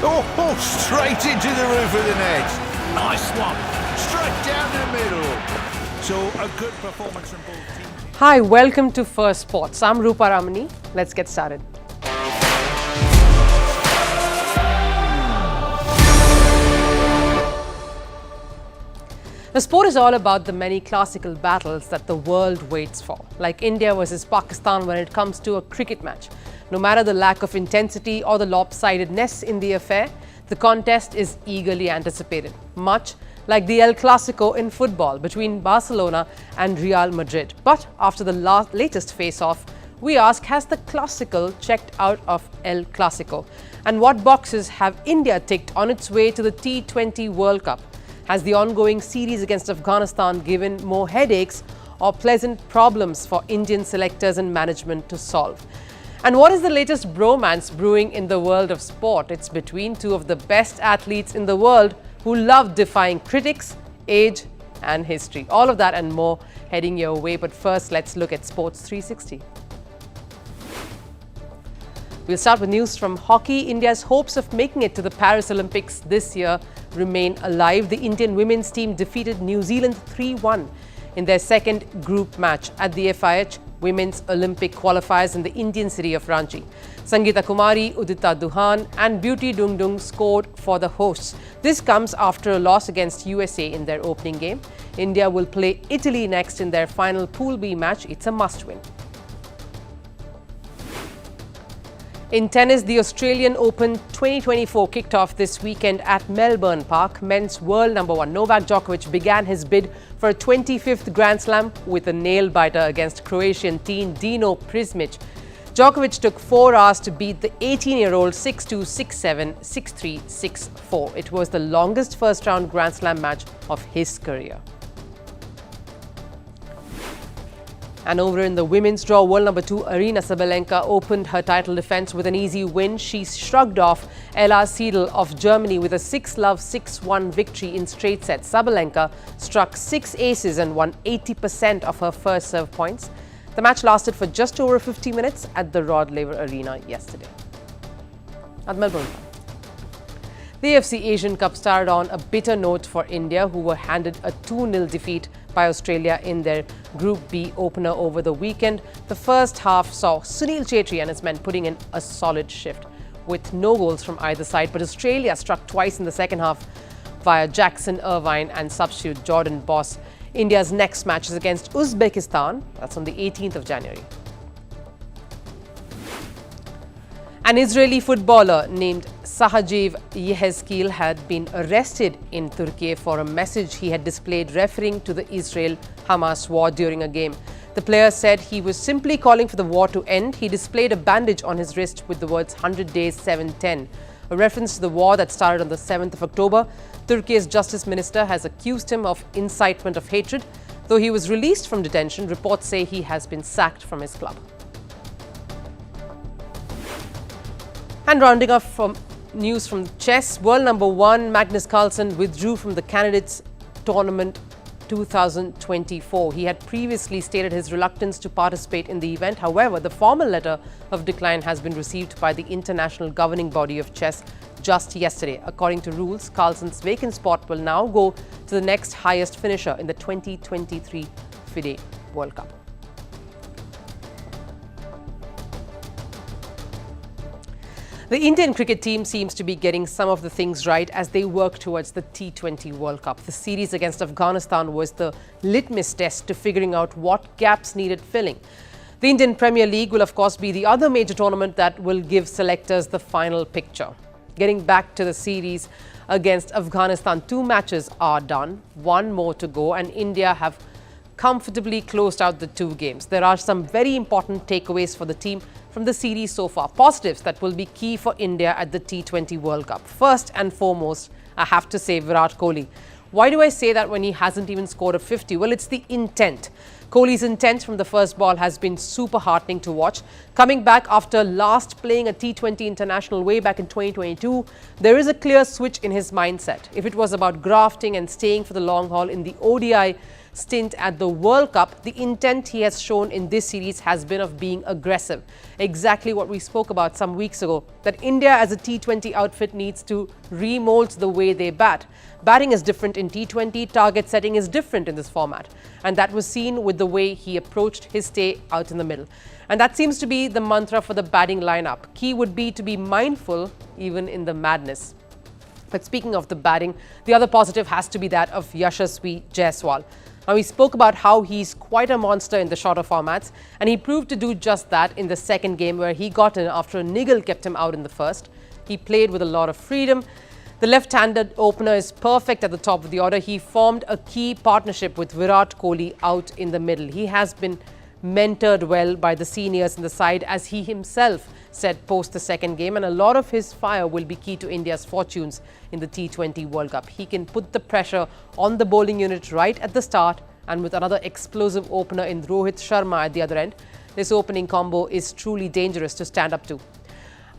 Oh, straight into the roof of the net. Nice one. Straight down the middle. So a good performance from both teams. Hi, welcome to Firstpost. I'm Rupha Ramani. Let's get started. The sport is all about the many classical battles that the world waits for, like India versus Pakistan when it comes to a cricket match. No matter the lack of intensity or the lopsidedness in the affair, the contest is eagerly anticipated, much like the El Clasico in football between Barcelona and Real Madrid. But after the latest face-off, we ask, has the Classical checked out of El Clasico? And what boxes have India ticked on its way to the T20 World Cup? Has the ongoing series against Afghanistan given more headaches or pleasant problems for Indian selectors and management to solve? And what is the latest bromance brewing in the world of sport? It's between two of the best athletes in the world who love defying critics, age and history. All of that and more heading your way. But first, let's look at Sports 360. We'll start with news from hockey. India's hopes of making it to the Paris Olympics this year remain alive. The Indian women's team defeated New Zealand 3-1 in their second group match at the FIH Women's Olympic qualifiers in the Indian city of Ranchi. Sangeeta Kumari, Udita Duhan and Beauty Dungdung scored for the hosts. This comes after a loss against USA in their opening game. India will play Italy next in their final Pool B match. It's a must-win. In tennis, the Australian Open 2024 kicked off this weekend at Melbourne Park. Men's world number one Novak Djokovic began his bid for a 25th Grand Slam with a nail-biter against Croatian teen Dino Prismic. Djokovic took 4 hours to beat the 18-year-old 6-2, 6-7, 6-3, 6-4. It was the longest first-round Grand Slam match of his career. And over in the women's draw, world number 2 Aryna Sabalenka opened her title defense with an easy win. She shrugged off Ella Seidel of Germany with a 6-love, 6-1 victory in straight sets. Sabalenka struck 6 aces and won 80% of her first serve points. The match lasted for just over 50 minutes at the Rod Laver Arena yesterday at Melbourne. The AFC Asian Cup started on a bitter note for India, who were handed a 2-0 defeat by Australia in their Group B opener over the weekend. The first half saw Sunil Chetri and his men putting in a solid shift with no goals from either side, but Australia struck twice in the second half via Jackson Irvine and substitute Jordan Boss. India's next match is against Uzbekistan. That's on the 18th of January. An Israeli footballer named Sahajiv Yehezkiel had been arrested in Turkey for a message he had displayed referring to the Israel-Hamas war during a game. The player said he was simply calling for the war to end. He displayed a bandage on his wrist with the words 100 days 710, a reference to the war that started on the 7th of October. Turkey's justice minister has accused him of incitement of hatred. Though he was released from detention, reports say he has been sacked from his club. And rounding off from news from chess, world number 1 Magnus Carlsen withdrew from the Candidates Tournament 2024. He had previously stated his reluctance to participate in the event. However, the formal letter of decline has been received by the international governing body of chess just yesterday. According to rules, Carlsen's vacant spot will now go to the next highest finisher in the 2023 FIDE World Cup. The Indian cricket team seems to be getting some of the things right as they work towards the T20 World Cup. The series against Afghanistan was the litmus test to figuring out what gaps needed filling. The Indian Premier League will of course be the other major tournament that will give selectors the final picture. Getting back to the series against Afghanistan, 2 matches are done, 1 more to go, and India have comfortably closed out the 2 games. There are some very important takeaways for the team from the series so far, positives that will be key for India at the T20 World Cup. First and foremost, I have to say Virat Kohli. Why do I say that when he hasn't even scored a 50? Well, it's the intent. Kohli's intent from the first ball has been super heartening to watch. Coming back after last playing a T20 international way back in 2022, there is a clear switch in his mindset. If it was about grafting and staying for the long haul in the ODI stint at the World Cup, the intent he has shown in this series has been of being aggressive. Exactly what we spoke about some weeks ago, that India as a T20 outfit needs to remold the way they bat. Batting is different in T20, target setting is different in this format. And that was seen with the way he approached his stay out in the middle. And that seems to be the mantra for the batting lineup. Key would be to be mindful even in the madness. But speaking of the batting, the other positive has to be that of Yashasvi Jaiswal. Now, we spoke about how he's quite a monster in the shorter formats, and he proved to do just that in the second game where he got in after a niggle kept him out in the first. He played with a lot of freedom. The left-handed opener is perfect at the top of the order. He formed a key partnership with Virat Kohli out in the middle. He has been mentored well by the seniors in the side, as he himself said post the second game, and a lot of his fire will be key to India's fortunes in the T20 World Cup. He can put the pressure on the bowling unit right at the start, and with another explosive opener in Rohit Sharma at the other end, this opening combo is truly dangerous to stand up to.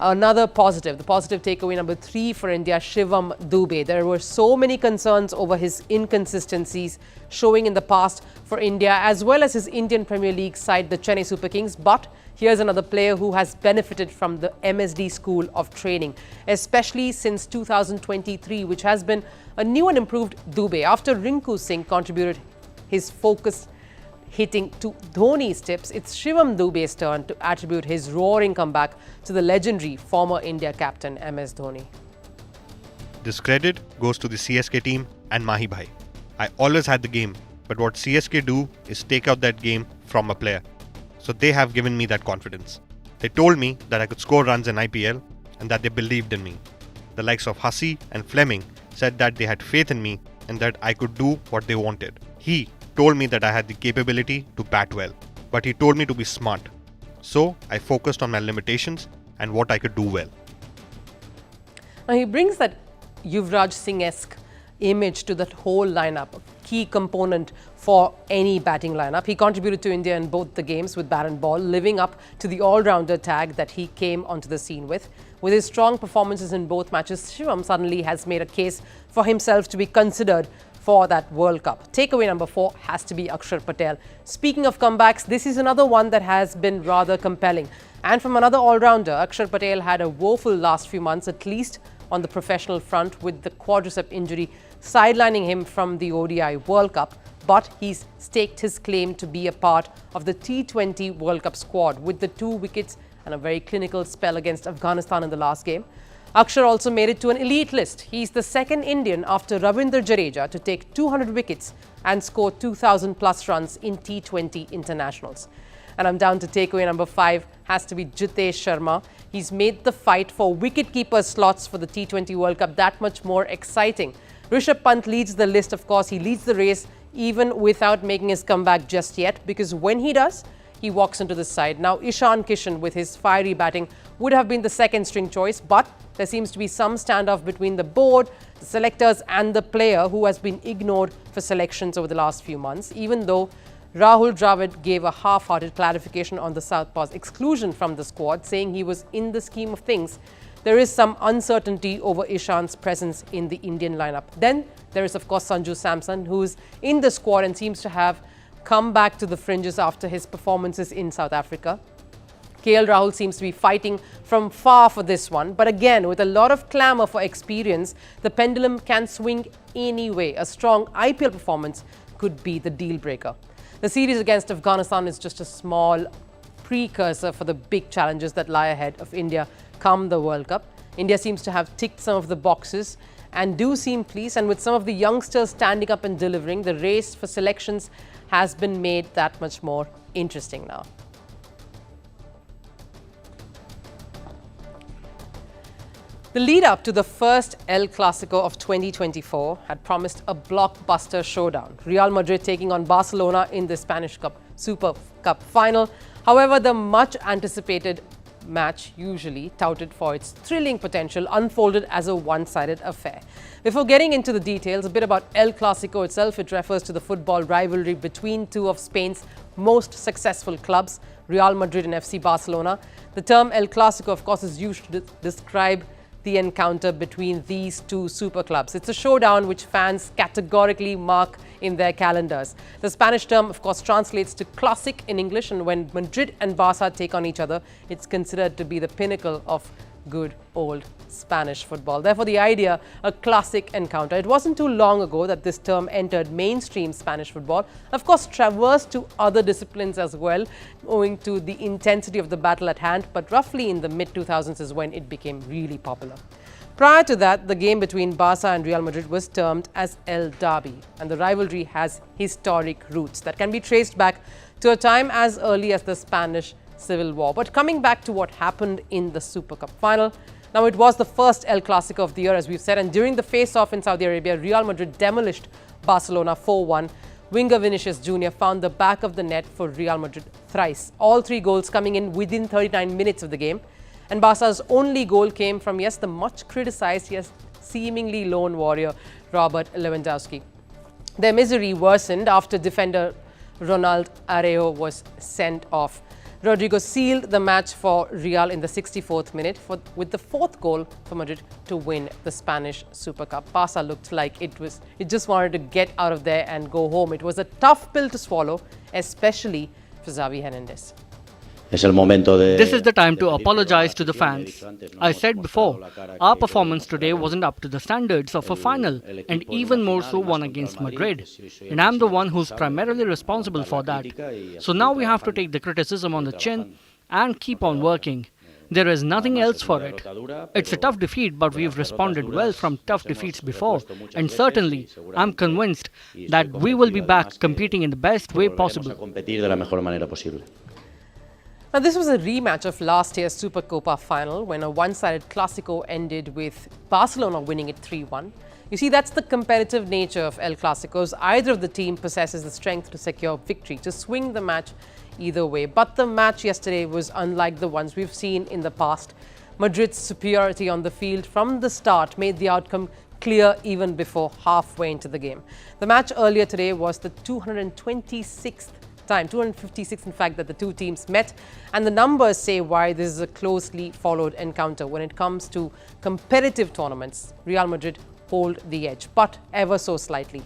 Another positive, the positive takeaway number 3 for India, Shivam Dube. There were so many concerns over his inconsistencies showing in the past for India, as well as his Indian Premier League side, the Chennai Super Kings. But here's another player who has benefited from the MSD school of training, especially since 2023, which has been a new and improved Dube. After Rinku Singh contributed his focus hitting to Dhoni's tips, it's Shivam Dube's turn to attribute his roaring comeback to the legendary former India captain MS Dhoni. This credit goes to the CSK team and Mahi Bhai. I always had the game, but what CSK do is take out that game from a player. So they have given me that confidence. They told me that I could score runs in IPL and that they believed in me. The likes of Hussey and Fleming said that they had faith in me and that I could do what they wanted. He told me that I had the capability to bat well, but he told me to be smart. So I focused on my limitations and what I could do well. Now he brings that Yuvraj Singh-esque image to that whole lineup, a key component for any batting lineup. He contributed to India in both the games with bat and ball, living up to the all-rounder tag that he came onto the scene with. With his strong performances in both matches, Shivam suddenly has made a case for himself to be considered for that World Cup. Takeaway number 4 has to be Akshar Patel. Speaking of comebacks, this is another one that has been rather compelling. And from another all-rounder, Akshar Patel had a woeful last few months, at least on the professional front, with the quadricep injury sidelining him from the ODI World Cup. But he's staked his claim to be a part of the T20 World Cup squad with the 2 wickets and a very clinical spell against Afghanistan in the last game. Akshar also made it to an elite list. He's the second Indian after Ravindra Jadeja to take 200 wickets and score 2,000 plus runs in T20 internationals. And I'm down to takeaway number 5 has to be Jitesh Sharma. He's made the fight for wicketkeeper slots for the T20 World Cup that much more exciting. Rishabh Pant leads the list, of course. He leads the race even without making his comeback just yet, because when he does, he walks into the side. Now, Ishan Kishan, with his fiery batting, would have been the second string choice, but there seems to be some standoff between the board, the selectors and the player who has been ignored for selections over the last few months, even though Rahul Dravid gave a half-hearted clarification on the Southpaw's exclusion from the squad, saying he was in the scheme of things. There is some uncertainty over Ishan's presence in the Indian lineup. Then there is, of course, Sanju Samson, who is in the squad and seems to have come back to the fringes after his performances in South Africa. KL Rahul seems to be fighting from far for this one, but again, with a lot of clamour for experience, the pendulum can swing any way. A strong IPL performance could be the deal breaker. The series against Afghanistan is just a small precursor for the big challenges that lie ahead of India come the World Cup. India seems to have ticked some of the boxes and do seem pleased, and with some of the youngsters standing up and delivering, the race for selections has been made that much more interesting now. The lead up to the first El Clasico of 2024 had promised a blockbuster showdown. Real Madrid taking on Barcelona in the Spanish Super Cup final. However, the much anticipated match, usually touted for its thrilling potential, unfolded as a one-sided affair. Before getting into the details, a bit about El Clasico itself. It refers to the football rivalry between two of Spain's most successful clubs, Real Madrid and FC Barcelona. The term El Clasico, of course, is used to describe the encounter between these two super clubs. It's a showdown which fans categorically mark in their calendars. The Spanish term, of course, translates to classic in English, and when Madrid and Barca take on each other, it's considered to be the pinnacle of good old Spanish football. Therefore, the idea, a classic encounter. It wasn't too long ago that this term entered mainstream Spanish football. Of course, traversed to other disciplines as well, owing to the intensity of the battle at hand, but roughly in the mid-2000s is when it became really popular. Prior to that, the game between Barca and Real Madrid was termed as El Derby, and the rivalry has historic roots that can be traced back to a time as early as the Spanish Civil War. But coming back to what happened in the Super Cup final, now it was the first El Clasico of the year, as we've said, and during the face-off in Saudi Arabia, Real Madrid demolished Barcelona 4-1. Winger Vinicius Jr. found the back of the net for Real Madrid thrice, all three goals coming in within 39 minutes of the game. And Barca's only goal came from, yes, the much criticized, yes, seemingly lone warrior, Robert Lewandowski. Their misery worsened after defender Ronald Araujo was sent off. Rodrigo sealed the match for Real in the 64th minute with the fourth goal for Madrid to win the Spanish Super Cup. Barca looked like it just wanted to get out of there and go home. It was a tough pill to swallow, especially for Xavi Hernandez. This is the time to apologize to the fans. I said before, our performance today wasn't up to the standards of a final, and even more so one against Madrid. And I'm the one who's primarily responsible for that. So now we have to take the criticism on the chin and keep on working. There is nothing else for it. It's a tough defeat, but we've responded well from tough defeats before. And certainly, I'm convinced that we will be back competing in the best way possible. Now, this was a rematch of last year's Supercopa final when a one-sided Clasico ended with Barcelona winning it 3-1. You see, that's the competitive nature of El Clasicos. Either of the team possesses the strength to secure victory, to swing the match either way. But the match yesterday was unlike the ones we've seen in the past. Madrid's superiority on the field from the start made the outcome clear even before halfway into the game. The match earlier today was the 226th time, 256 in fact, that the two teams met, and the numbers say why this is a closely followed encounter. When it comes to competitive tournaments, Real Madrid hold the edge, but ever so slightly.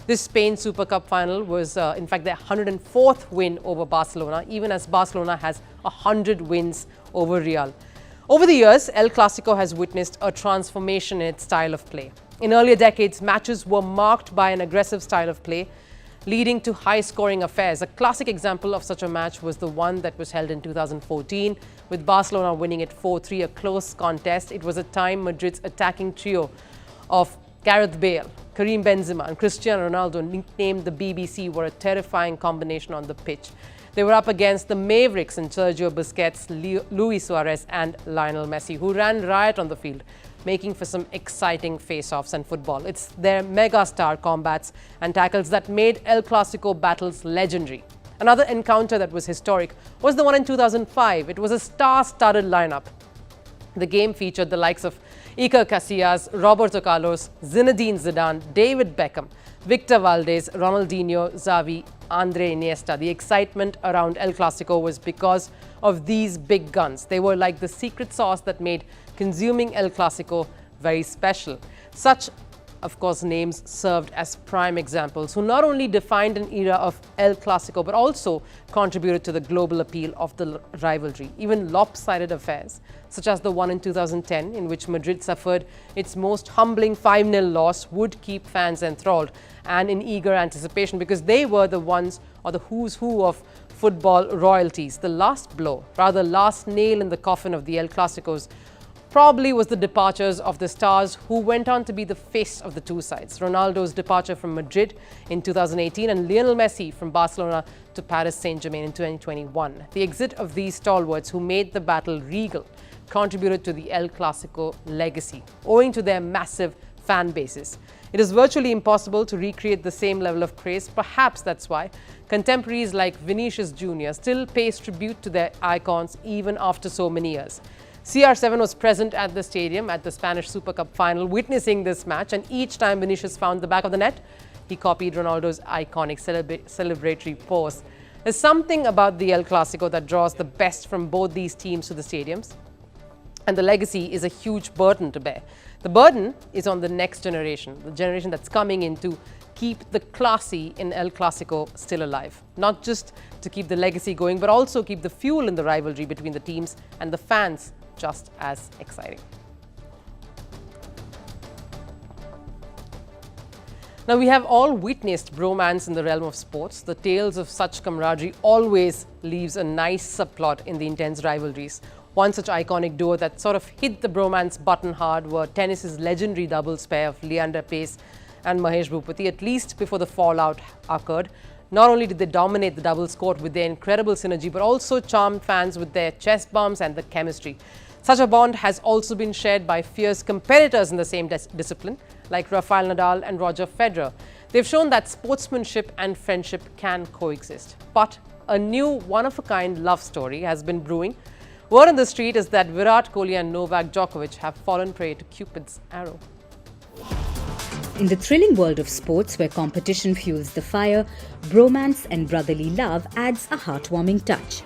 This Spain Super Cup final was in fact their 104th win over Barcelona, even as Barcelona has 100 wins over Real. Over the years, El Clasico has witnessed a transformation in its style of play. In earlier decades, matches were marked by an aggressive style of play, leading to high-scoring affairs. A classic example of such a match was the one that was held in 2014, with Barcelona winning it 4-3, a close contest. It was a time Madrid's attacking trio of Gareth Bale, Karim Benzema and Cristiano Ronaldo, nicknamed the BBC, were a terrifying combination on the pitch. They were up against the Mavericks and Sergio Busquets, Luis Suarez and Lionel Messi, who ran riot on the field, making for some exciting face-offs and football. It's their mega-star combats and tackles that made El Clasico battles legendary. Another encounter that was historic was the one in 2005. It was a star-studded lineup. The game featured the likes of Iker Casillas, Roberto Carlos, Zinedine Zidane, David Beckham, Victor Valdez, Ronaldinho, Xavi, Andre Iniesta. The excitement around El Clasico was because of these big guns. They were like the secret sauce that made consuming El Clasico very special. Such, of course, names served as prime examples who not only defined an era of El Clasico but also contributed to the global appeal of the rivalry. Even lopsided affairs, such as the one in 2010 in which Madrid suffered its most humbling 5-0 loss, would keep fans enthralled and in eager anticipation because they were the ones, or the who's who of football royalties. The last blow, rather last nail in the coffin of the El Clasicos, probably was the departures of the stars who went on to be the face of the two sides. Ronaldo's departure from Madrid in 2018 and Lionel Messi from Barcelona to Paris Saint-Germain in 2021. The exit of these stalwarts who made the battle regal contributed to the El Clasico legacy, owing to their massive fan bases. It is virtually impossible to recreate the same level of praise. Perhaps that's why contemporaries like Vinicius Jr. still pays tribute to their icons even after so many years. CR7 was present at the stadium at the Spanish Super Cup final, witnessing this match, and each time Vinicius found the back of the net, he copied Ronaldo's iconic celebratory pose. There's something about the El Clasico that draws the best from both these teams to the stadiums. And the legacy is a huge burden to bear. The burden is on the next generation, the generation that's coming in to keep the classy in El Clasico still alive. Not just to keep the legacy going, but also keep the fuel in the rivalry between the teams and the fans just as exciting. Now, we have all witnessed bromance in the realm of sports. The tales of such camaraderie always leaves a nice subplot in the intense rivalries. One such iconic duo that sort of hit the bromance button hard were tennis's legendary doubles pair of Leander Paes and Mahesh Bhupathi, at least before the fallout occurred. Not only did they dominate the doubles court with their incredible synergy, but also charmed fans with their chest bumps and the chemistry. Such a bond has also been shared by fierce competitors in the same discipline, like Rafael Nadal and Roger Federer. They've shown that sportsmanship and friendship can coexist. But a new one-of-a-kind love story has been brewing. Word on the street is that Virat Kohli and Novak Djokovic have fallen prey to Cupid's arrow. In the thrilling world of sports where competition fuels the fire, bromance and brotherly love adds a heartwarming touch.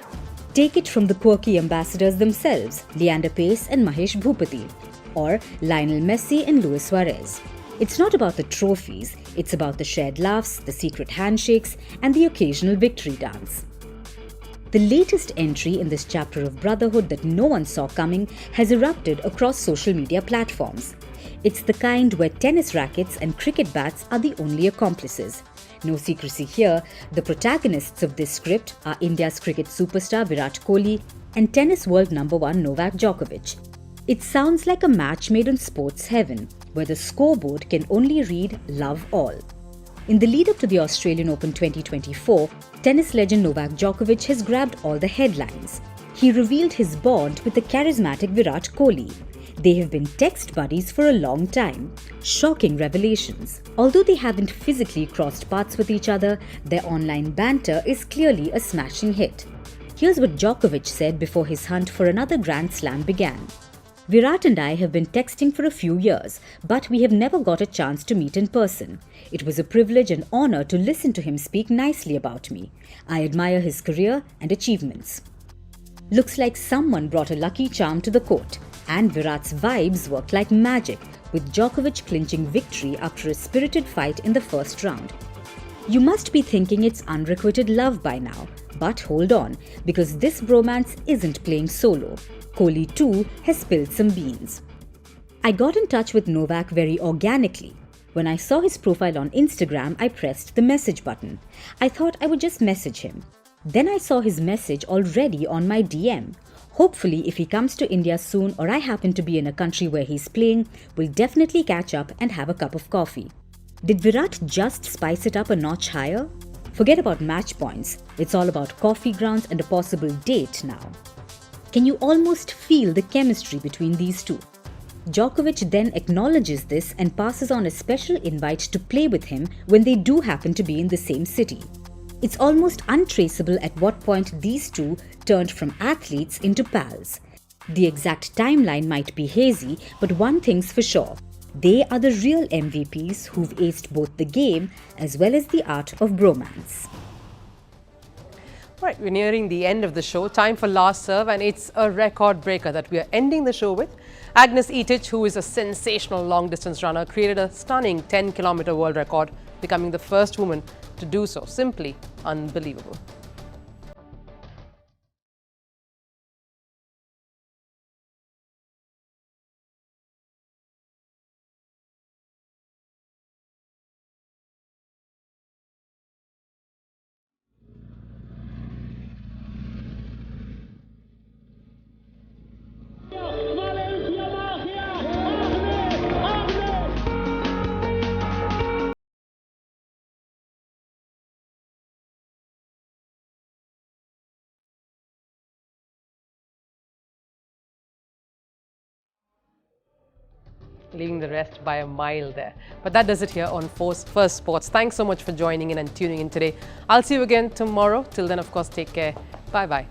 Take it from the quirky ambassadors themselves, Leander Paes and Mahesh Bhupathi, or Lionel Messi and Luis Suarez. It's not about the trophies, it's about the shared laughs, the secret handshakes, and the occasional victory dance. The latest entry in this chapter of brotherhood that no one saw coming has erupted across social media platforms. It's the kind where tennis rackets and cricket bats are the only accomplices. No secrecy here, the protagonists of this script are India's cricket superstar Virat Kohli and tennis world #1 Novak Djokovic. It sounds like a match made in sports heaven, where the scoreboard can only read love all. In the lead-up to the Australian Open 2024, tennis legend Novak Djokovic has grabbed all the headlines. He revealed his bond with the charismatic Virat Kohli. They have been text buddies for a long time. Shocking revelations. Although they haven't physically crossed paths with each other, their online banter is clearly a smashing hit. Here's what Djokovic said before his hunt for another Grand Slam began. Virat and I have been texting for a few years, but we have never got a chance to meet in person. It was a privilege and honor to listen to him speak nicely about me. I admire his career and achievements. Looks like someone brought a lucky charm to the court, and Virat's vibes worked like magic, with Djokovic clinching victory after a spirited fight in the first round. You must be thinking it's unrequited love by now, but hold on, because this bromance isn't playing solo. Kohli too has spilled some beans. I got in touch with Novak very organically. When I saw his profile on Instagram, I pressed the message button. I thought I would just message him. Then I saw his message already on my DM. Hopefully, if he comes to India soon or I happen to be in a country where he's playing, we'll definitely catch up and have a cup of coffee. Did Virat just spice it up a notch higher? Forget about match points. It's all about coffee grounds and a possible date now. Can you almost feel the chemistry between these two? Djokovic then acknowledges this and passes on a special invite to play with him when they do happen to be in the same city. It's almost untraceable at what point these two turned from athletes into pals. The exact timeline might be hazy, but one thing's for sure. They are the real MVPs who've aced both the game as well as the art of bromance. Right, we're nearing the end of the show. Time for last serve, and it's a record breaker that we are ending the show with. Agnes Etich, who is a sensational long-distance runner, created a stunning 10-kilometer world record, becoming the first woman to do so. Simply unbelievable. Leaving the rest by a mile there. But that does it here on Firstpost. Thanks so much for joining in and tuning in today. I'll see you again tomorrow. Till then, of course, take care. Bye-bye.